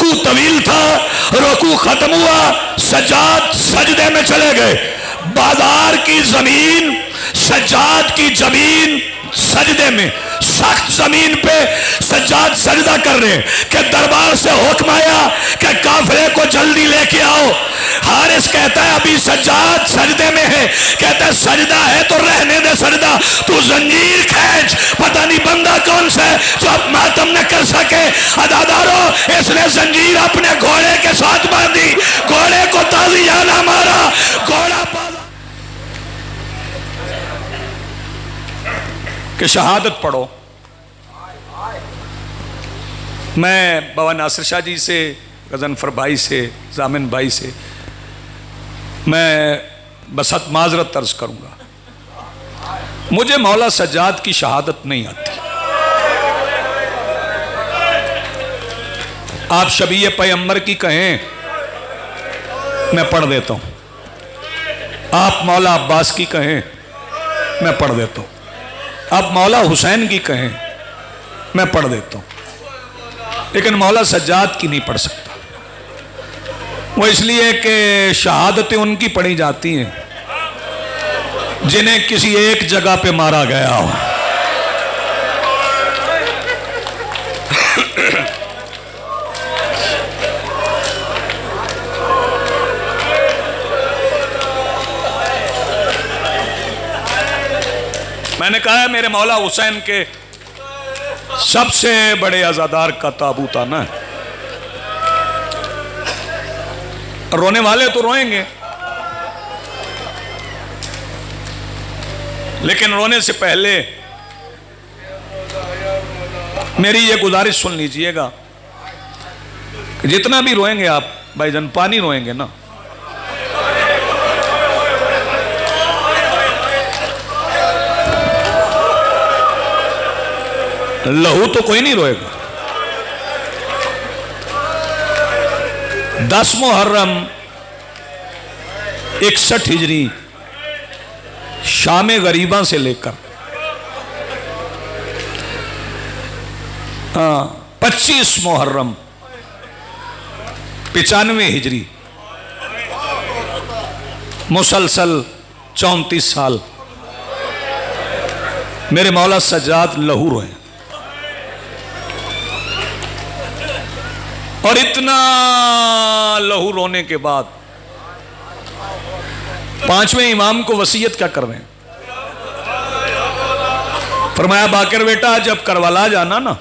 रुकू तवील था, रुकू खत्म हुआ, सज्जाद सजदे में चले गए। बाजार की जमीन, सज्जाद की जमीन सजदे में, सख्त जमीन पे सज्जाद सजदा कर रहे हैं कि दरबार से हुक्म आया कि काफिले को जल्दी लेके आओ। हारिस कहता है अभी सज्जाद सजदे में है, कहता है सजदा है तो रहने दे सजदा, तू जंजीर खींच, पता नहीं बंदा कौन सा है जो अब मातम न कर सके। अदादारों, इसने जंजीर अपने घोड़े के साथ बांधी, घोड़े को ताज़ियाना मारा, घोड़ा कि शहादत पढ़ो। मैं बाबा नासिर शाह जी से, गजनफर भाई से, जामिन भाई से मैं बसत माजरत तर्ज करूंगा, मुझे मौला सज्जाद की शहादत नहीं आती। आप शबीए पैगंबर की कहें, मैं पढ़ देता हूं। आप मौला अब्बास की कहें, मैं पढ़ देता हूं। आप मौला हुसैन की कहें, मैं पढ़ देता हूं, लेकिन मौला सज्जाद की नहीं पढ़ सकता। वो इसलिए कि शहादतें उनकी पढ़ी जाती हैं जिन्हें किसी एक जगह पे मारा गया हो। मैंने कहा है मेरे मौला हुसैन के सबसे बड़े अज़ादार का ताबूत आना है। रोने वाले तो रोएंगे, लेकिन रोने से पहले मेरी ये गुजारिश सुन लीजिएगा कि जितना भी रोएंगे आप भाईजान, पानी रोएंगे ना, लहू तो कोई नहीं रोएगा। 10 मुहर्रम 61 हिजरी शाम गरीबा से लेकर 25 मुहर्रम 95 हिजरी मुसलसल 34 साल मेरे मौला सज्जाद लहू रोए। और इतना लहू रोने के बाद 5वें इमाम को वसीयत क्या कर रहे हैं? फरमाया बाकर बेटा जब करबला जाना ना,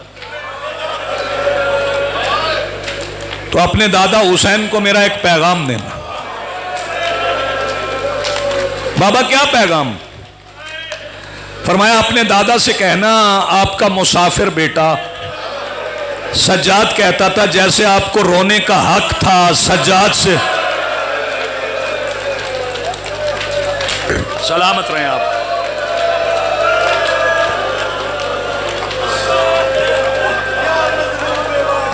तो अपने दादा हुसैन को मेरा एक पैगाम देना। बाबा क्या पैगाम? फरमाया अपने दादा से कहना आपका मुसाफिर बेटा सज्जाद कहता था जैसे आपको रोने का हक था सज्जाद से। सलामत रहें आप।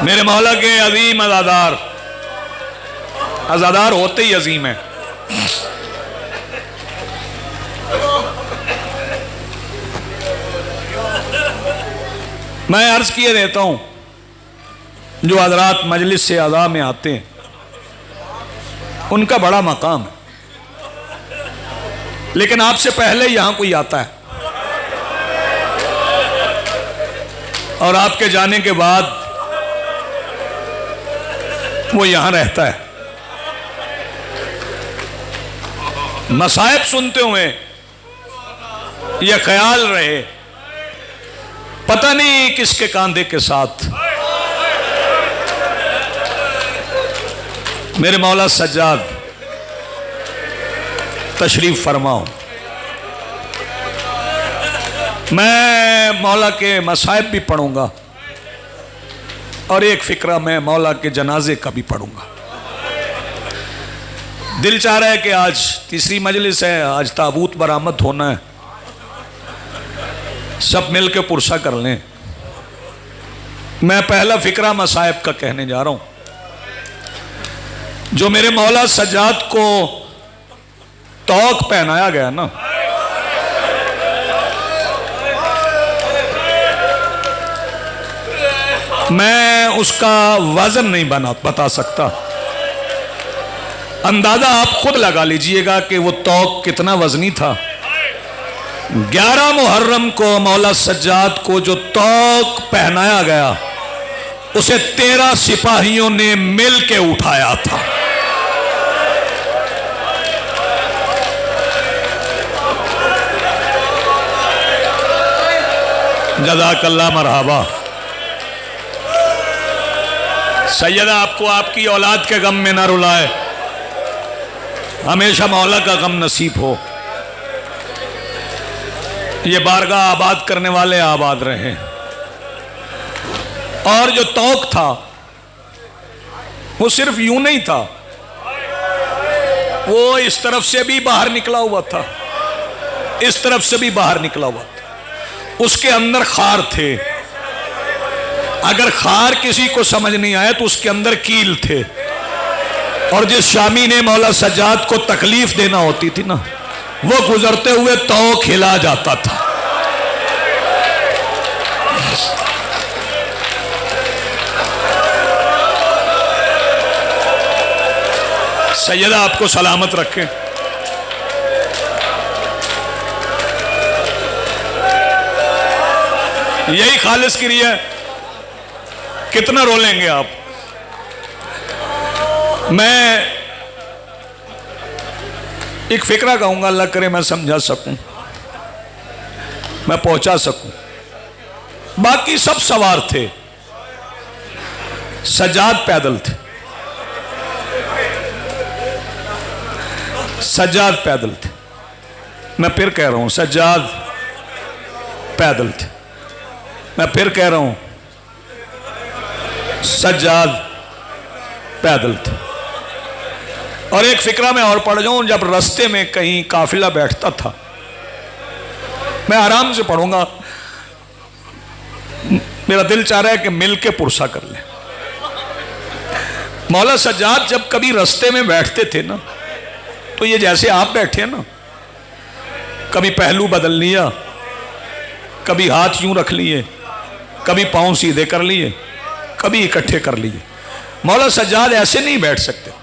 मेरे मौला के अजीम अज़ादार, अज़ादार होते ही अजीम है। मैं अर्ज किए देता हूं, जो हज़रात मजलिस से आज़ा में आते हैं उनका बड़ा मकाम है, लेकिन आपसे पहले यहां कोई आता है और आपके जाने के बाद वो यहां रहता है। मसाइब सुनते हुए यह ख्याल रहे पता नहीं किसके कांधे के साथ मेरे मौला सज्जाद तशरीफ फरमाओ। मैं मौला के मसाइब भी पढ़ूंगा और एक फिक्रा मैं मौला के जनाजे का भी पढ़ूंगा। दिल चाह रहा है कि आज तीसरी मजलिस है, आज ताबूत बरामद होना है, सब मिल के पुरसा कर लें। मैं पहला फिक्रा मसाइब का कहने जा रहा हूं। जो मेरे मौला सज्जाद को तौक पहनाया गया ना, मैं उसका वजन नहीं बता सकता। अंदाजा आप खुद लगा लीजिएगा कि वो तौक कितना वजनी था। 11 मुहर्रम को मौला सज्जाद को जो तौक पहनाया गया उसे 13 सिपाहियों ने मिल के उठाया था। जज़ाकल्लाह मरहबा। सैयदा आपको आपकी औलाद के गम में ना रुलाए, हमेशा मौला का गम नसीब हो। ये बारगाह आबाद करने वाले आबाद रहे। और जो तौक था वो सिर्फ यूं नहीं था, वो इस तरफ से भी बाहर निकला हुआ था, इस तरफ से भी बाहर निकला हुआ था। उसके अंदर खार थे। अगर खार किसी को समझ नहीं आया तो उसके अंदर कील थे। और जिस शामी ने मौला सज्जाद को तकलीफ देना होती थी ना, वो गुजरते हुए तौक हिला जाता था। सैयदा आपको सलामत रखे। यही खालिस क्रिया है। कितना रोलेंगे आप। मैं एक फिक्रा कहूंगा, अल्लाह करे मैं समझा सकूं, मैं पहुंचा सकूं। बाकी सब सवार थे, सज्जाद पैदल थे। सज्जाद पैदल थे। मैं फिर कह रहा हूं, सज्जाद पैदल थे। मैं फिर कह रहा हूं, सज्जाद पैदल थे। और एक फिक्रा में और पढ़ जाऊं, जब रास्ते में कहीं काफिला बैठता था, मैं आराम से पढ़ूंगा, मेरा दिल चाह रहा है कि मिल के पुरसा कर ले। मौला सज्जाद जब कभी रास्ते में बैठते थे ना, तो ये जैसे आप बैठे हैं ना, कभी पहलू बदल लिया, कभी हाथ यूं रख लिए, कभी पांव सीधे कर लिए, कभी इकट्ठे कर लिए। मौला सज्जाद ऐसे नहीं बैठ सकते थे।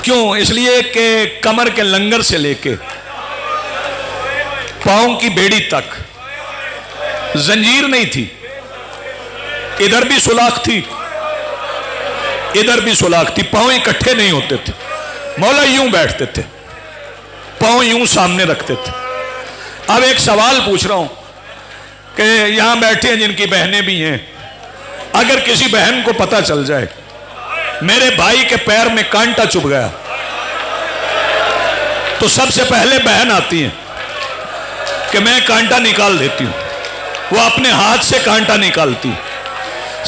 क्यों? इसलिए कि कमर के लंगर से लेके पांव की बेड़ी तक जंजीर नहीं थी। इधर भी सुलाख थी, इधर भी सुलाख थी। पांव इकट्ठे नहीं होते थे। मौला यूं बैठते थे, पांव यूं सामने रखते थे। अब एक सवाल पूछ रहा हूं कि यहां बैठे हैं जिनकी बहनें भी हैं, अगर किसी बहन को पता चल जाए मेरे भाई के पैर में कांटा चुभ गया, तो सबसे पहले बहन आती है कि मैं कांटा निकाल देती हूं। वो अपने हाथ से कांटा निकालती।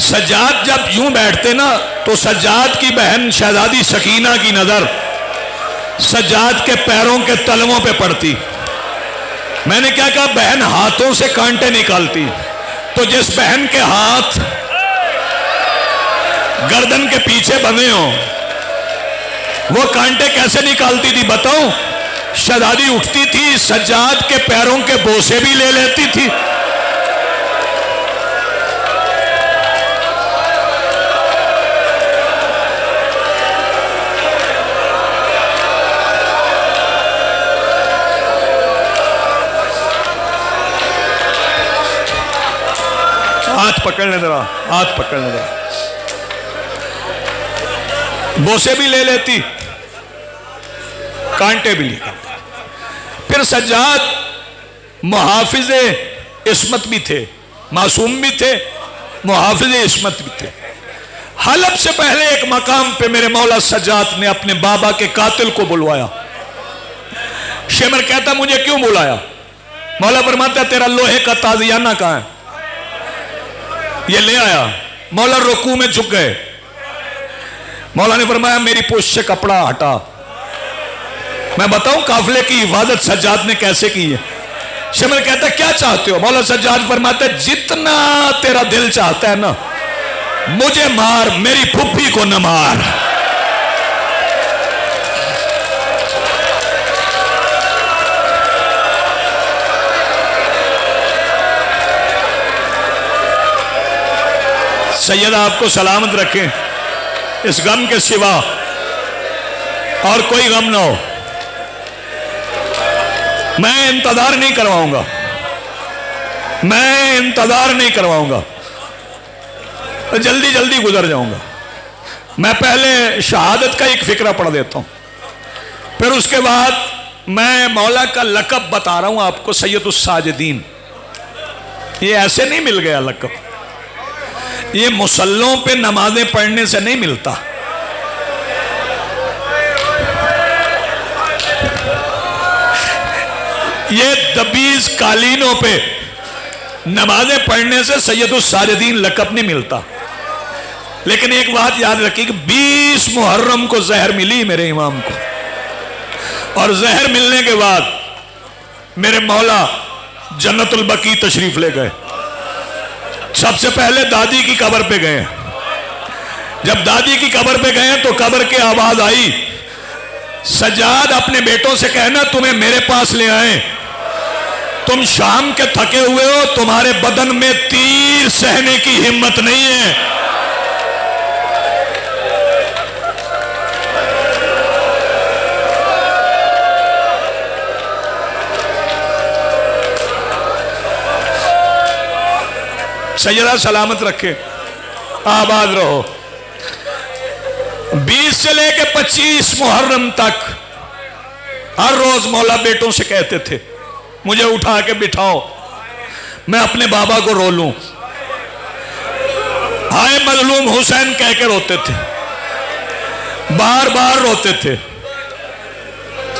सज्जाद जब यूं बैठते ना, तो सज्जाद की बहन शहजादी सकीना की नजर सज्जाद के पैरों के तलवों पे पड़ती। मैंने क्या कहा? बहन हाथों से कांटे निकालती। तो जिस बहन के हाथ गर्दन के पीछे बंधे हो, वो कांटे कैसे निकालती थी बताऊं? शहजादी उठती थी, सज्जाद के पैरों के बोसे भी ले लेती थी। हाथ पकड़ने जरा, हाथ पकड़ने जरा। बोसे भी ले लेती, कांटे भी लेती। फिर सज्जाद मुहाफिज़े इस्मत भी थे, मासूम भी थे, मुहाफिज़े इस्मत भी थे। हलब से पहले एक मकाम पे मेरे मौला सज्जाद ने अपने बाबा के कातिल को बुलवाया। शेमर कहता मुझे क्यों बुलाया? मौला फरमाता तेरा लोहे का ताजियाना कहां है? ये ले आया। मौला रुकू में झुक गए। मौला ने फरमाया मेरी पुष्ट से कपड़ा हटा। मैं बताऊं काफिले की हिफाजत सज्जाद ने कैसे की है? शेमर कहता क्या चाहते हो? मौला सज्जाद फरमाता जितना तेरा दिल चाहता है ना, मुझे मार, मेरी फुफ्फी को न मार। सैयद आपको सलामत रखें, इस गम के सिवा और कोई गम ना हो। मैं इंतजार नहीं करवाऊंगा, मैं इंतजार नहीं करवाऊंगा, जल्दी जल्दी गुजर जाऊंगा। मैं पहले शहादत का एक फिक्रा पढ़ देता हूं, फिर उसके बाद मैं मौला का लकब बता रहा हूं आपको, सैयदुस साजिदीन। ये ऐसे नहीं मिल गया लकब, ये मुसल्लों पे नमाजें पढ़ने से नहीं मिलता। ये दबीज कालीनों पे नमाजें पढ़ने से सैयदुस साजिदीन लकब नहीं मिलता। लेकिन एक बात याद रखिए कि 20 मुहर्रम को जहर मिली मेरे इमाम को, और जहर मिलने के बाद मेरे मौला जन्नतुल बकी तशरीफ ले गए। सबसे पहले दादी की कब्र पे गए। जब दादी की कब्र पे गए तो कब्र की आवाज आई, सज्जाद अपने बेटों से कहना तुम्हें मेरे पास ले आए, तुम शाम के थके हुए हो, तुम्हारे बदन में तीर सहने की हिम्मत नहीं है। सैयदा सलामत रखे, आबाद रहो। 20 से लेके 25 मुहर्रम तक हर रोज मौला बेटों से कहते थे मुझे उठा के बिठाओ, मैं अपने बाबा को रो लूं। हाय मजलूम हुसैन कह के रोते थे, बार बार रोते थे।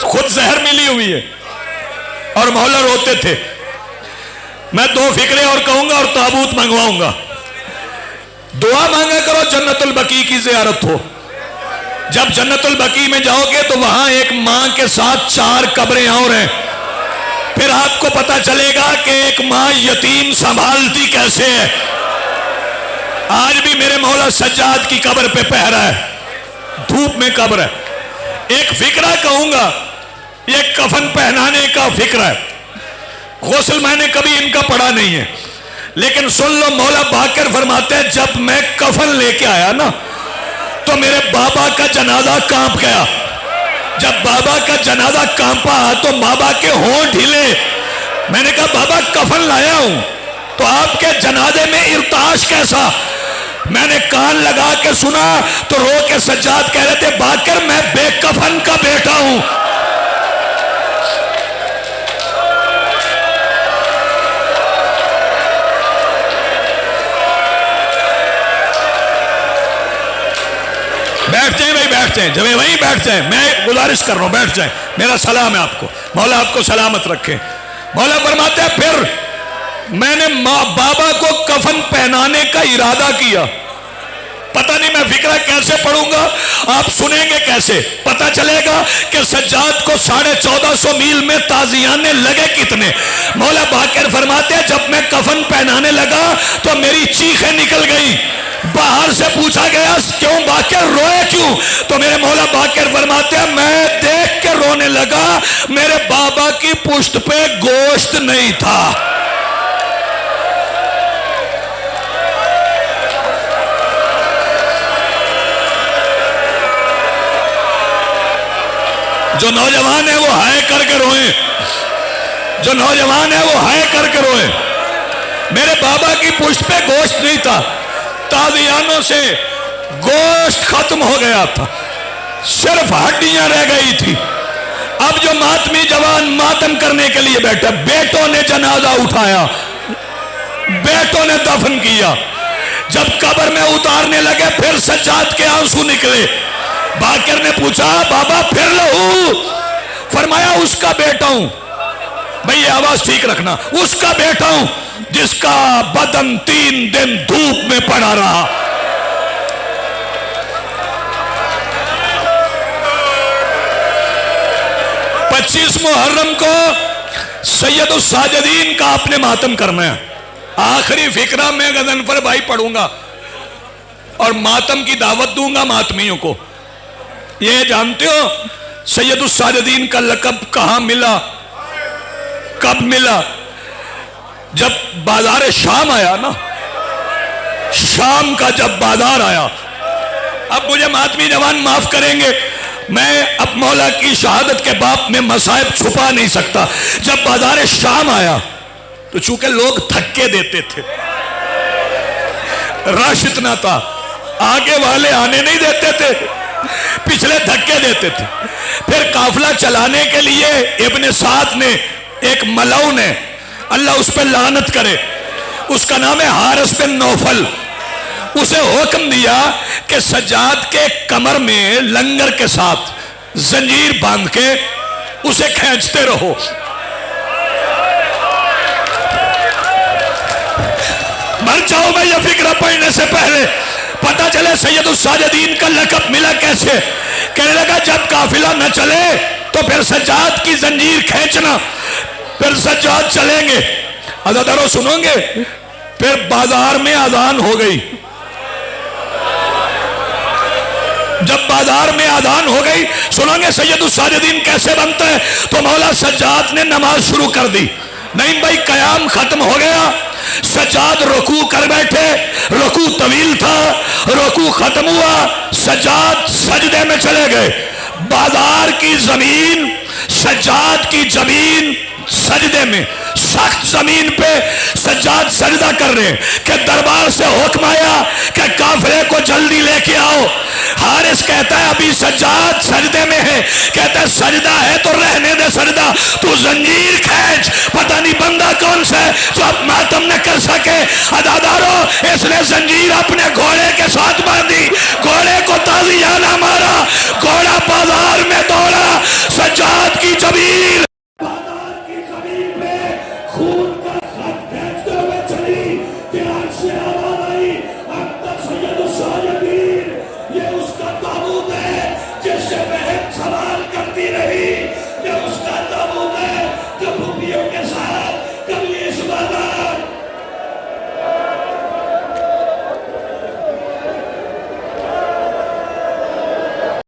खुद जहर मिली हुई है और मौला रोते थे। मैं 2 फिक्रे और कहूंगा और ताबूत मंगवाऊंगा। दुआ मांगा करो जन्नतुल बकी की ज़ियारत हो। जब जन्नतुल बकी में जाओगे तो वहां एक मां के साथ 4 कब्रें और हैं। फिर आपको पता चलेगा कि एक मां यतीम संभालती कैसे है। आज भी मेरे मौला सज्जाद की कब्र पे पहरा है, धूप में कब्र है। एक फिक्रा कहूंगा, ये कफन पहनाने का फिक्रा है। गौसल मैंने कभी इनका पढ़ा नहीं है, लेकिन सुन लो, मौला बाकर फरमाते हैं जब मैं कफन लेके आया ना तो मेरे बाबा का जनाजा कांप गया। जब बाबा का जनाजा कांपा तो बाबा के होंठ हिले। मैंने कहा बाबा कफन लाया हूं, तो आपके जनाजे में इर्ताश कैसा? मैंने कान लगा के सुना तो रो के सज्जाद कह रहे थे बाकर मैं बेकफन का बेटा हूं। बैठ जाए भाई, बैठ जाए, जब वहीं बैठ जाए। मैं गुजारिश कर रहा हूं बैठ जाए, मेरा सलाम है आपको, मौला आपको सलामत रखे। मौला फरमाते हैं फिर मैंने बाबा को कफन पहनाने का इरादा किया। पता नहीं मैं फिक्रा कैसे पढ़ूंगा, आप सुनेंगे कैसे, पता चलेगा कि सज्जाद को 1450 मील में ताजियाने लगे कितने। मौला बाकर फरमाते हैं जब मैं कफन पहनाने लगा तो मेरी चीखें निकल गई। बाहर से पूछा गया क्यों बाकर, रोए क्यों? तो मेरे मौला बाकर फरमाते हैं मैं देख के रोने लगा, मेरे बाबा की पुश्त पे गोश्त नहीं था। जो नौजवान है वो हाय करके रोए, जो नौजवान है वो हाय करके रोए। मेरे बाबा की पुश्त पे गोश्त नहीं था, ताजियानों से गोश्त खत्म हो गया था, सिर्फ हड्डियां रह गई थी। अब जो मातमी जवान मातम करने के लिए बैठे, बेटों ने जनाजा उठाया, बेटों ने दफन किया। जब कब्र में उतारने लगे फिर सज्जाद के आंसू निकले। बाकर ने पूछा बाबा फिर लहू? फरमाया उसका बेटा हूं। भाई ये आवाज ठीक रखना, उसका बेटा हूं जिसका बदन 3 दिन धूप में पड़ा रहा। पच्चीस मुहर्रम को सैयदुस साजिदीन का अपने मातम करना है। आखिरी फिक्रा मैं गजनफर भाई पढ़ूंगा और मातम की दावत दूंगा मातमियों को। ये जानते हो सैयदुस साजिदीन का लकब कहां मिला, कब मिला? जब बाजार शाम आया ना, शाम का जब बाजार आया, अब मुझे मातमी जवान माफ करेंगे, मैं अब मौला की शहादत के बाप में मसाइब छुपा नहीं सकता। जब बाजार शाम आया तो चूंकि लोग धक्के देते थे, रश इतना था, आगे वाले आने नहीं देते थे, पिछले धक्के देते थे। फिर काफिला चलाने के लिए इब्ने साद ने, एक मलऊ ने, अल्लाह उस पर लानत करे, उसका नाम है हारिस बिन नौफल, उसे हुक्म दिया कि सज्जाद के कमर में लंगर के साथ जंजीर बांध के उसे खींचते रहो। मर जाओ मैं यह फिक्र पढ़ने से पहले। पता चले सैयदुस साजिदीन का लक़ब मिला कैसे? कहने लगा जब काफिला न चले तो फिर सज्जाद की जंजीर खींचना, फिर सज्जाद चलेंगे। अज़ादारों सुनोगे, फिर बाजार में अजान हो गई। जब बाजार में आजान हो गई, सुनोगे सैयदुस साजिदीन कैसे बनता है? तो मौला सज्जाद ने नमाज शुरू कर दी। नहीं भाई, कयाम खत्म हो गया, सज्जाद रुकू कर बैठे, रुकू तवील था, रुकू खत्म हुआ, सज्जाद सजदे में चले गए। बाजार की जमीन, सज्जाद की जमीन सजदे में, सख्त जमीन पे सज्जाद सजदा कर रहे हैं कि दरबार से हुक्म आया कि काफिले को जल्दी लेके आओ। हारिस कहता है अभी सज्जाद सजदे में है। कहता है सजदा है तो रहने दे सजदा, तू जंजीर खींच। पता नहीं बंदा कौन सा है जो अब मातम न कर सके। अदादारों, इसने जंजीर अपने घोड़े के साथ बांध